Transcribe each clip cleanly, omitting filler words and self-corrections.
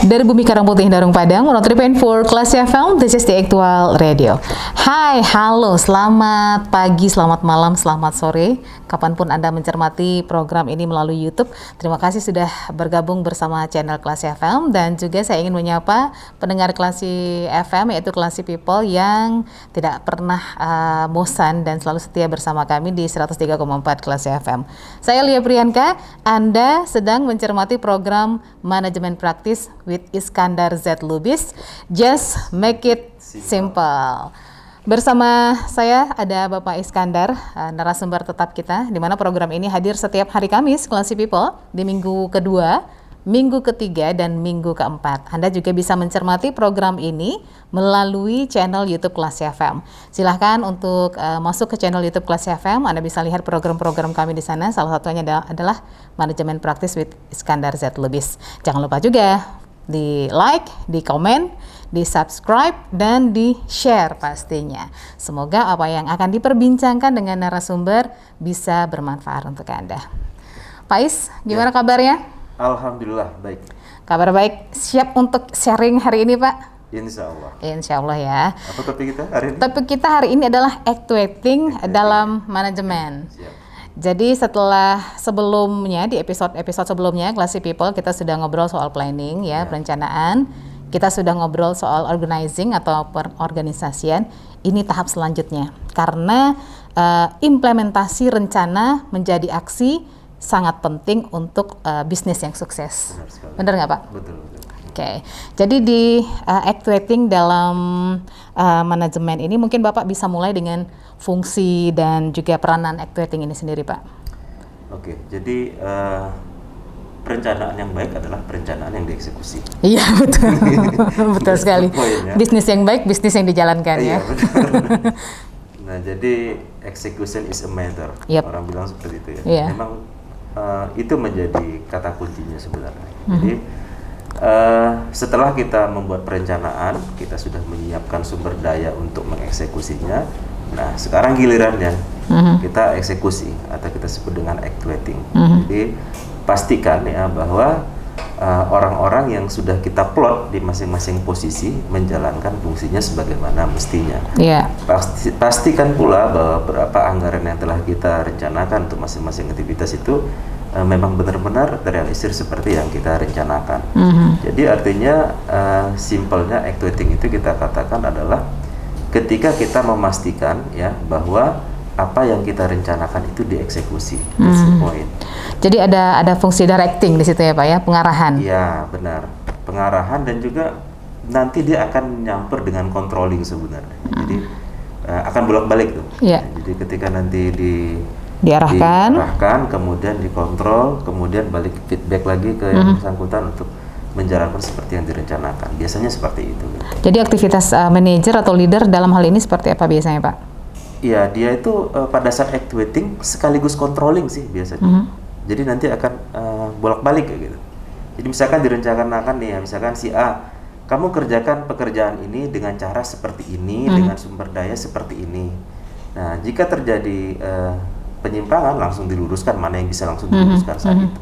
Dari Bumi Karangputih Darung Padang, 103.4 Kelas FM, this is the Actual Radio. Hai, halo, selamat pagi, selamat malam, selamat sore, kapanpun Anda mencermati program ini melalui YouTube. Terima kasih sudah bergabung bersama channel Kelas FM, dan juga saya ingin menyapa pendengar Kelas FM, yaitu Kelas People yang tidak pernah bosan dan selalu setia bersama kami di 103,4 Kelas FM. Saya Lia Priyanka, Anda sedang mencermati program Manajemen Praktis with Iskandar Z. Lubis. Just make it simple. Bersama saya ada Bapak Iskandar, narasumber tetap kita, di mana program ini hadir setiap hari Kamis, Classy People, di minggu kedua, minggu ketiga, dan minggu keempat. Anda juga bisa mencermati program ini melalui channel YouTube Classy FM. Silahkan untuk masuk ke channel YouTube Classy FM. Anda bisa lihat program-program kami di sana. Salah satunya adalah Manajemen Praktis with Iskandar Z. Lubis. Jangan lupa juga di like, di komen, di subscribe, dan di share pastinya. Semoga apa yang akan diperbincangkan dengan narasumber bisa bermanfaat untuk Anda. Pak Is, gimana kabarnya? Alhamdulillah, baik. Kabar baik. Siap untuk sharing hari ini, Pak? Insya Allah. Insya Allah ya. Apa topik kita hari ini? Topik kita hari ini adalah actuating dalam manajemen. Siap. Jadi setelah sebelumnya, di episode sebelumnya, Classy People, kita sudah ngobrol soal planning ya, perencanaan. Kita sudah ngobrol soal organizing atau perorganisasian. Ini tahap selanjutnya. Karena implementasi rencana menjadi aksi sangat penting untuk bisnis yang sukses. Benar nggak, Pak? Betul. Oke. Jadi di actuating dalam manajemen ini mungkin Bapak bisa mulai dengan fungsi dan juga peranan actuating ini sendiri, Pak. Oke, jadi perencanaan yang baik adalah perencanaan yang dieksekusi. Iya, betul. Betul sekali. Poinnya. Bisnis yang baik, bisnis yang dijalankan ya. Benar. Nah, jadi execution is a matter. Yep. Orang bilang seperti itu ya. Iya. Memang itu menjadi kata kuncinya sebenarnya. Jadi setelah kita membuat perencanaan, kita sudah menyiapkan sumber daya untuk mengeksekusinya. Nah, sekarang gilirannya kita eksekusi atau kita sebut dengan actuating. Jadi pastikan ya bahwa orang-orang yang sudah kita plot di masing-masing posisi menjalankan fungsinya sebagaimana mestinya. Iya. Pastikan pula bahwa berapa anggaran yang telah kita rencanakan untuk masing-masing aktivitas itu memang benar-benar terrealisir seperti yang kita rencanakan. Jadi artinya simpelnya actuating itu kita katakan adalah ketika kita memastikan ya bahwa apa yang kita rencanakan itu dieksekusi. That's the point. Jadi ada fungsi directing di situ ya, Pak ya, pengarahan. Iya, benar. Pengarahan dan juga nanti dia akan nyamper dengan controlling sebenarnya. Jadi akan bolak-balik tuh. Iya. Jadi ketika nanti diarahkan, kemudian dikontrol, kemudian balik feedback lagi ke yang bersangkutan untuk menjalankan seperti yang direncanakan. Biasanya seperti itu. Jadi aktivitas manajer atau leader dalam hal ini seperti apa biasanya, Pak? Iya, dia itu pada saat actuating sekaligus controlling sih biasanya. Jadi nanti akan bolak-balik kayak gitu. Jadi misalkan direncanakan nih ya, misalkan si A, kamu kerjakan pekerjaan ini dengan cara seperti ini, dengan sumber daya seperti ini. Nah, jika terjadi penyimpangan langsung diluruskan, mana yang bisa langsung diluruskan saat itu.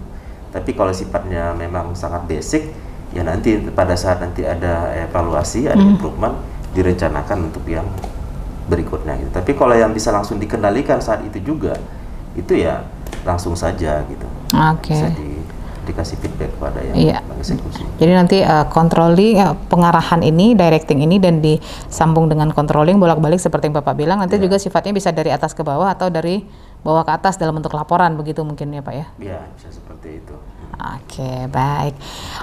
Tapi kalau sifatnya memang sangat basic, ya nanti pada saat nanti ada evaluasi, ada improvement, direncanakan untuk yang berikutnya gitu. Tapi kalau yang bisa langsung dikendalikan saat itu juga, itu ya langsung saja gitu. Bisa dikasih feedback pada yang mengeksekusi. Jadi nanti controlling, pengarahan ini, directing ini, dan disambung dengan controlling bolak-balik seperti yang Bapak bilang. Nanti juga sifatnya bisa dari atas ke bawah atau dari bawah ke atas dalam bentuk laporan, begitu mungkin ya, Pak ya? Iya, bisa seperti itu. Oke, baik.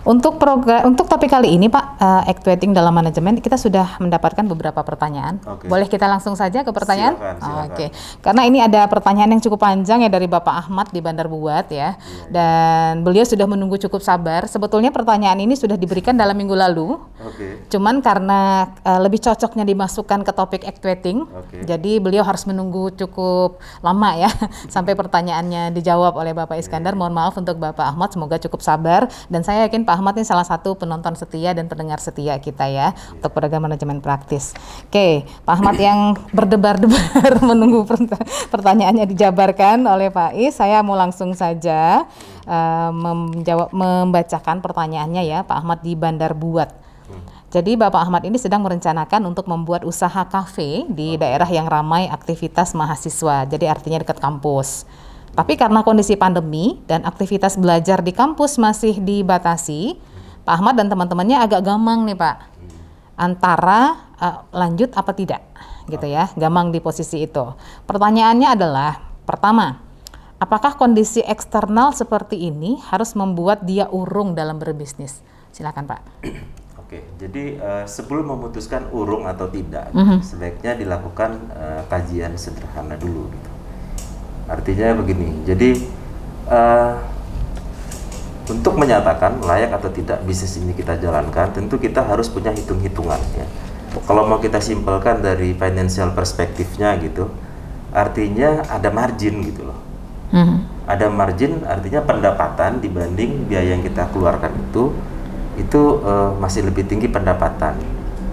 Untuk topik kali ini, Pak, actuating dalam manajemen, kita sudah mendapatkan beberapa pertanyaan. Boleh kita langsung saja ke pertanyaan? Silakan. Oke. Karena ini ada pertanyaan yang cukup panjang ya dari Bapak Ahmad di Bandar Buat ya. Dan beliau sudah menunggu cukup sabar. Sebetulnya pertanyaan ini sudah diberikan dalam minggu lalu. Cuman karena lebih cocoknya dimasukkan ke topik actuating, jadi beliau harus menunggu cukup lama ya. sampai pertanyaannya dijawab oleh Bapak Iskandar. Mohon maaf untuk Bapak Ahmad, semoga cukup sabar. Dan saya yakin Pak Ahmad ini salah satu penonton setia dan pendengar setia kita ya untuk program manajemen praktis. Oke, Pak Ahmad yang berdebar-debar menunggu pertanyaannya dijabarkan oleh Pak Is, saya mau langsung saja membacakan pertanyaannya ya, Pak Ahmad di Bandar Buat. Jadi Bapak Ahmad ini sedang merencanakan untuk membuat usaha kafe di daerah yang ramai aktivitas mahasiswa, jadi artinya dekat kampus. Tapi karena kondisi pandemi dan aktivitas belajar di kampus masih dibatasi, Pak Ahmad dan teman-temannya agak gamang nih Pak, antara lanjut apa tidak, gitu ya, gamang di posisi itu. Pertanyaannya adalah, pertama, apakah kondisi eksternal seperti ini harus membuat dia urung dalam berbisnis? Silakan Pak. Oke, jadi sebelum memutuskan urung atau tidak, sebaiknya dilakukan kajian sederhana dulu. Gitu. Artinya begini, jadi untuk menyatakan layak atau tidak bisnis ini kita jalankan, tentu kita harus punya hitung-hitungan. Ya. Kalau mau kita simpelkan dari financial perspektifnya gitu, artinya ada margin gitu loh. Ada margin artinya pendapatan dibanding biaya yang kita keluarkan itu masih lebih tinggi pendapatan,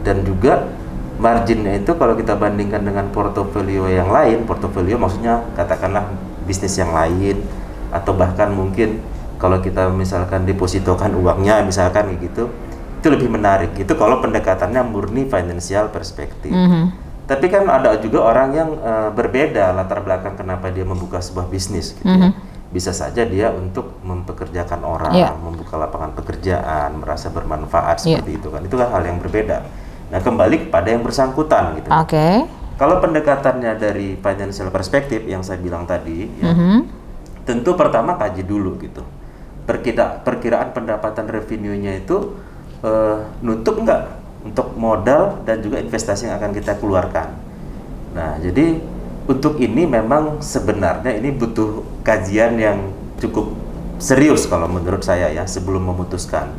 dan juga marginnya itu kalau kita bandingkan dengan portofolio yang lain, portofolio maksudnya katakanlah bisnis yang lain, atau bahkan mungkin kalau kita misalkan depositokan uangnya misalkan gitu, itu lebih menarik. Itu kalau pendekatannya murni financial perspektif. Tapi kan ada juga orang yang berbeda latar belakang kenapa dia membuka sebuah bisnis gitu ya. Bisa saja dia untuk mempekerjakan orang, membuka lapangan pekerjaan, merasa bermanfaat seperti itu kan. Itu kan hal yang berbeda. Nah, kembali kepada yang bersangkutan gitu. Kalau pendekatannya dari financial perspektif yang saya bilang tadi, ya, tentu pertama kaji dulu gitu. Perkiraan pendapatan revenue-nya itu nutup enggak untuk modal dan juga investasi yang akan kita keluarkan. Nah, jadi untuk ini memang sebenarnya ini butuh kajian yang cukup serius kalau menurut saya ya sebelum memutuskan.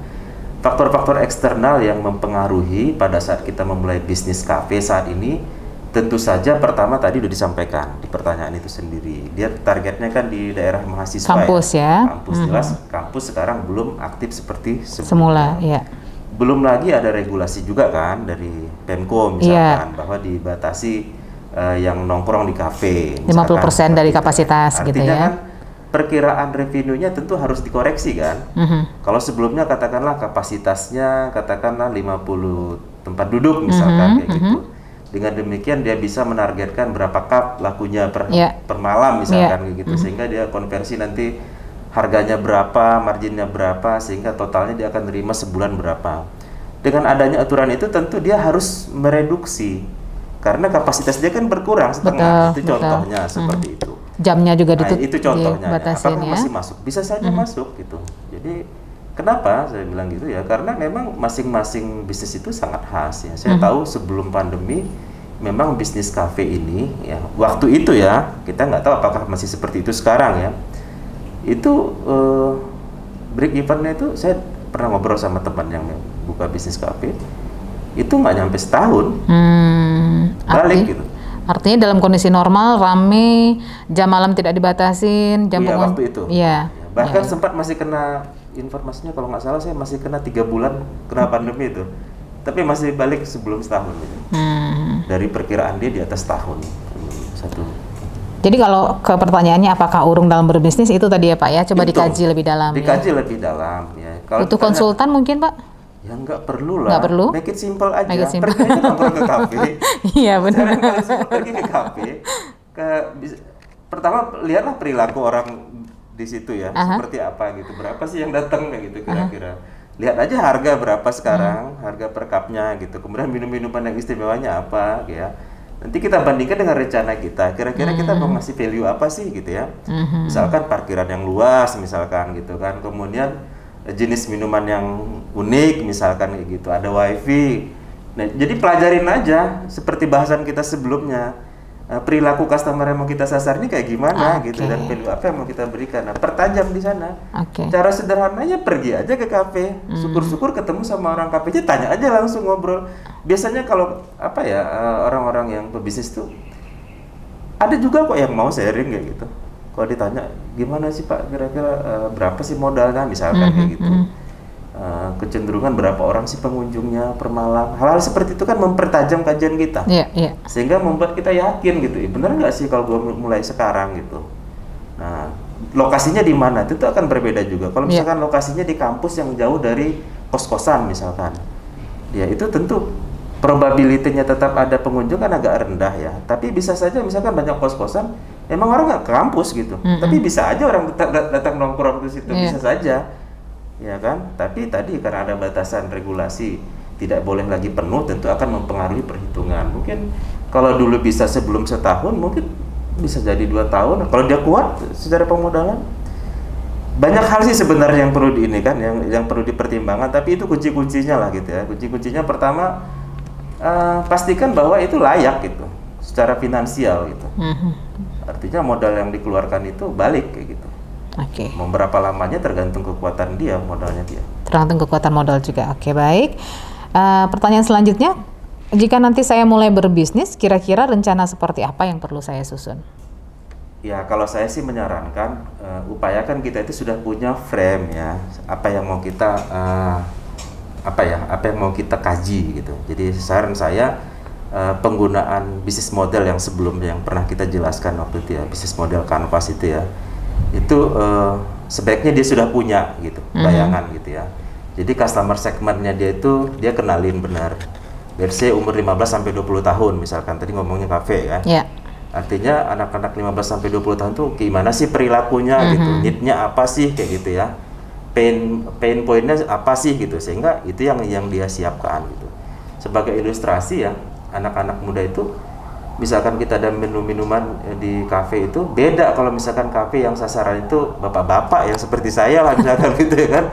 Faktor-faktor eksternal yang mempengaruhi pada saat kita memulai bisnis kafe saat ini, tentu saja pertama tadi udah disampaikan di pertanyaan itu sendiri. Dia targetnya kan di daerah mahasiswa kampus ya. Kampus jelas, kampus sekarang belum aktif seperti semula ya. Belum lagi ada regulasi juga kan dari Pemko misalkan bahwa dibatasi yang nongkrong di kafe 50% dari kapasitas. Artinya gitu ya kan perkiraan revenue-nya tentu harus dikoreksi kan. Kalau sebelumnya katakanlah kapasitasnya katakanlah 50 tempat duduk misalkan kayak gitu. Dengan demikian dia bisa menargetkan berapa cup lakunya per malam misalkan kayak gitu, sehingga dia konversi nanti harganya berapa, marginnya berapa, sehingga totalnya dia akan terima sebulan berapa. Dengan adanya aturan itu tentu dia harus mereduksi karena kapasitas dia kan berkurang setengah. Itu contohnya seperti itu. Jamnya juga itu contohnya. Dibatasin Apakah masih masuk? Bisa saja masuk gitu. Jadi kenapa saya bilang gitu ya? Karena memang masing-masing bisnis itu sangat khas ya. Saya tahu sebelum pandemi memang bisnis kafe ini ya waktu itu ya, kita nggak tahu apakah masih seperti itu sekarang ya. Itu break evennya itu saya pernah ngobrol sama teman yang buka bisnis kafe, itu nggak nyampe setahun balik gitu. Artinya dalam kondisi normal rame, jam malam tidak dibatasin, jam bangun. Waktu itu. Iya. Bahkan sempat masih kena informasinya kalau nggak salah saya masih kena 3 bulan kena pandemi itu, tapi masih balik sebelum setahun gitu. Dari perkiraan dia di atas tahun satu. Jadi kalau ke pertanyaannya apakah urung dalam berbisnis itu tadi ya Pak ya, coba dikaji lebih dalam. Dikaji lebih dalam ya. Kalau butuh konsultan mungkin Pak? Ya nggak perlu lah. Nggak perlu? Make it simple aja. Make it simple. Pergi aja nongkrong ke kafe. Iya benar. Pergi ke kafe. Pertama lihatlah perilaku orang di situ ya, seperti apa gitu. Berapa sih yang datang kayak gitu kira-kira. Lihat aja harga berapa sekarang, harga per cupnya gitu. Kemudian minum-minuman yang istimewanya apa gitu ya. Nanti kita bandingkan dengan rencana kita. Kira-kira kita mau ngasih value apa sih gitu ya. Misalkan parkiran yang luas misalkan gitu kan. Kemudian jenis minuman yang unik misalkan kayak gitu, ada wifi. Nah, jadi pelajarin aja seperti bahasan kita sebelumnya, perilaku customer yang mau kita sasar ini kayak gimana gitu, dan value apa yang mau kita berikan. Nah, pertajam di sana. Cara sederhananya pergi aja ke kafe, syukur-syukur ketemu sama orang kafenya, tanya aja langsung ngobrol. Biasanya kalau apa ya orang-orang yang pebisnis tuh Ada juga kok yang mau sharing kayak gitu. Kalau ditanya gimana sih Pak, kira-kira berapa sih modalnya misalkan kayak gitu. Kecenderungan berapa orang sih pengunjungnya per malam. Hal-hal seperti itu kan mempertajam kajian kita. Sehingga membuat kita yakin gitu. Bener nggak sih kalau gue mulai sekarang gitu. Nah, lokasinya di mana itu akan berbeda juga. Kalau misalkan lokasinya di kampus yang jauh dari kos-kosan misalkan. Ya itu tentu probabilitasnya tetap ada pengunjung kan agak rendah ya. Tapi bisa saja misalkan banyak kos-kosan, emang orang nggak ke kampus gitu. Tapi bisa aja orang datang nongkrong ke situ, bisa saja, ya kan. Tapi tadi karena ada batasan regulasi, tidak boleh lagi penuh, tentu akan mempengaruhi perhitungan. Mungkin kalau dulu bisa sebelum setahun, mungkin bisa jadi 2 tahun. Kalau dia kuat secara pemodalan. Banyak hal sih sebenarnya yang perlu yang perlu dipertimbangkan. Tapi itu kunci-kuncinya lah gitu ya. Kunci-kuncinya pertama, pastikan bahwa itu layak gitu secara finansial gitu. Artinya modal yang dikeluarkan itu balik kayak gitu. Mau berapa lamanya tergantung kekuatan dia, modalnya dia. Tergantung kekuatan modal juga. Baik. Pertanyaan selanjutnya, jika nanti saya mulai berbisnis, kira-kira rencana seperti apa yang perlu saya susun? Ya kalau saya sih menyarankan upayakan kita itu sudah punya frame ya, apa yang mau kita apa yang mau kita kaji gitu. Jadi saran saya penggunaan bisnis model yang sebelumnya yang pernah kita jelaskan waktu itu ya, bisnis model kanvas itu ya, itu sebaiknya dia sudah punya gitu bayangan gitu ya. Jadi customer segmentnya dia itu dia kenalin benar. Let's say umur 15 sampai 20 tahun misalkan, tadi ngomongnya kafe kan. Artinya anak-anak 15 sampai 20 tahun tuh gimana sih perilakunya gitu, need-nya apa sih kayak gitu ya. Pain point-nya apa sih gitu, sehingga itu yang dia siapkan gitu. Sebagai ilustrasi ya, anak-anak muda itu misalkan kita ada menu-minuman di kafe itu beda kalau misalkan kafe yang sasaran itu bapak-bapak yang seperti saya lah misalkan gitu ya kan.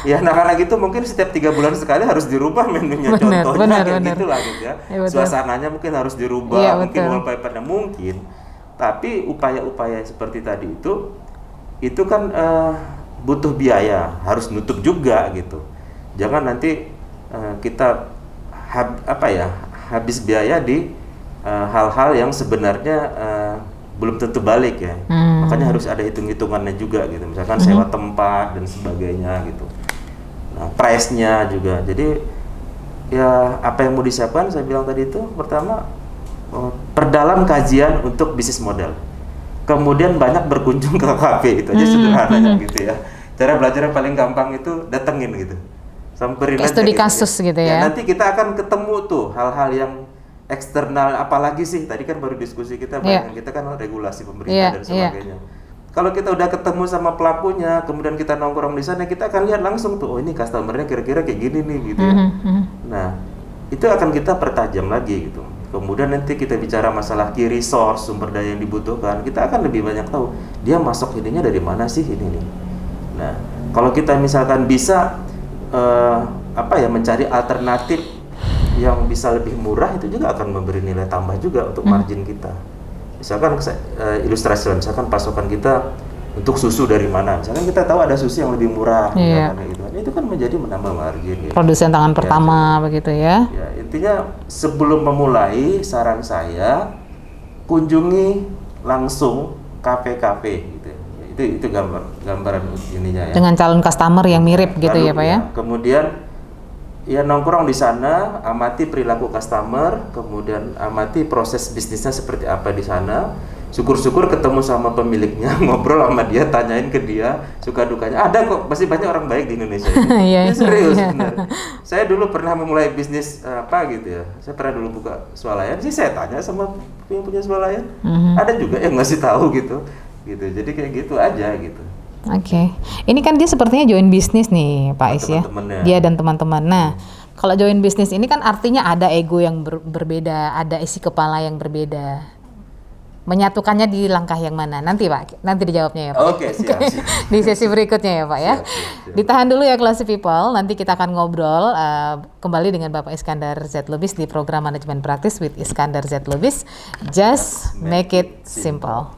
Ya anak-anak itu mungkin setiap 3 bulan sekali harus dirubah menunya, contohnya kayak gitulah gitu ya. Suasananya mungkin harus dirubah, mungkin wallpapernya mungkin. Tapi upaya-upaya seperti tadi itu kan butuh biaya, harus nutup juga gitu. Jangan nanti kita habis biaya di hal-hal yang sebenarnya belum tentu balik ya. Makanya harus ada hitung-hitungannya juga gitu. Misalkan sewa tempat dan sebagainya gitu. Nah, price-nya juga. Jadi ya apa yang mau disiapkan saya bilang tadi itu pertama perdalam kajian untuk bisnis model. Kemudian banyak berkunjung ke kafe, itu aja sederhananya gitu ya. Cara belajar yang paling gampang itu datengin gitu. Samperin aja studi gitu, kasus gitu ya. Nanti kita akan ketemu tuh hal-hal yang eksternal, apalagi sih tadi kan baru diskusi kita kita kan regulasi pemerintah dan sebagainya. Kalau kita udah ketemu sama pelakunya, kemudian kita nongkrong di sana, kita akan lihat langsung tuh, oh ini customernya kira-kira kayak gini nih gitu ya. Nah, itu akan kita pertajam lagi gitu. Kemudian nanti kita bicara masalah key resource, sumber daya yang dibutuhkan, kita akan lebih banyak tahu dia masuk ininya dari mana sih ini nih. Nah, kalau kita misalkan bisa mencari alternatif yang bisa lebih murah, itu juga akan memberi nilai tambah juga untuk margin kita. Misalkan ilustrasi, misalkan pasokan kita untuk susu dari mana, misalkan kita tahu ada susu yang lebih murah, itu kan menjadi menambah margin. Gitu. Produsen tangan pertama begitu ya. Ya intinya sebelum memulai, saran saya kunjungi langsung kafe-kafe gitu. Itu gambaran ininya ya. Dengan calon customer yang mirip gitu ya Pak ya. Kemudian ya nongkrong di sana, amati perilaku customer, kemudian amati proses bisnisnya seperti apa di sana. Syukur-syukur ketemu sama pemiliknya, ngobrol sama dia, tanyain ke dia suka dukanya. Ada kok, pasti banyak orang baik di Indonesia ini. Ini serius benar. Saya dulu pernah memulai bisnis gitu ya. Saya pernah dulu buka swalayan sih, saya tanya sama yang punya swalayan. Ada juga yang ngasih tahu gitu. Jadi kayak gitu aja gitu. Ini kan dia sepertinya join bisnis nih Pak Is ya. Dia dan teman-teman. Nah, kalau join bisnis ini kan artinya ada ego yang berbeda, ada isi kepala yang berbeda. Menyatukannya di langkah yang mana? Nanti Pak, nanti dijawabnya ya Pak. Siap. Di sesi berikutnya ya Pak ya. Siap. Ditahan dulu ya Classy People, nanti kita akan ngobrol kembali dengan Bapak Iskandar Z. Lubis di program Manajemen Praktis with Iskandar Z. Lubis. Just make it simple.